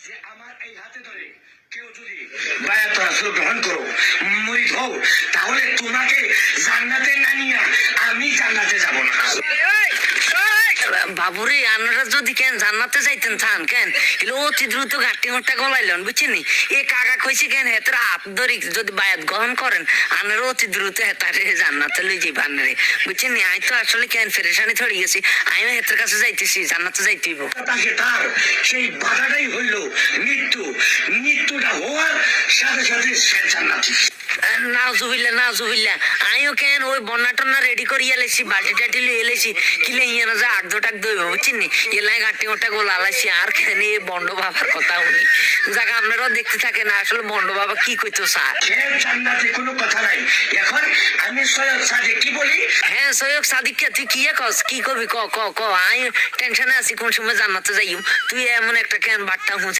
যে আমার এই হাতে ধরে কেউ যদি বায়াত রাসূল গ্রহণ করো, মুরিদ হও, তাহলে তোমাকে জান্নাতে না নিয়ে আমি জান্নাতে যাব না। বাবুরে আপনারা যদি কেন জান্নাতে যাইতেন চান কেন এলো অতি দ্রুত গাঁটি মোটা গলাইলেন বুঝছেন নি এ কাকা কইছে কেন হেতার হাত ধরে যদি বায়াত গ্রহণ করেন আপনারা অতি দ্রুত হেতারে জান্নাতে লই যাইব আপনারে বুঝছেন নি আমি তো আসলে কেন ফেরেশানি ধরে গেছি আমি হেতার কাছে যাইতেছি জান্নাতে যাইতেইব তাকে তার সেই বাধাটাই হইল মৃত্যু। মৃত্যুটা হওয়ার সাথে সাথে সে জান্নাতি। নাজুবিল্লা আমিও কেন ওই বন্যা টন্না রেডি করিয়া লেছি বাল্টি টাটি লিয়ে লেছি কিলে ইয়ে না যা আগ টাক দইব বুঝছেন নি এলাই গাঁটি মোটা গোলা লাইছি আর কেন এই বন্ড বাবার কথা উনি যাকে আপনারাও দেখতে থাকেন আসলে বন্ড বাবা কি কইতো স্যার সে জান্নাতে কোনো কথা নাই। এখন আমি সৈয়দ সাদিক কি বলি, হ্যাঁ সৈয়দ সাদিক কে তুই কি কস কি করবি ক ক ক আমি টেনশনে আছি কোন সময় জান্নাতে যাইম তুই এমন একটা কেন বাট্টা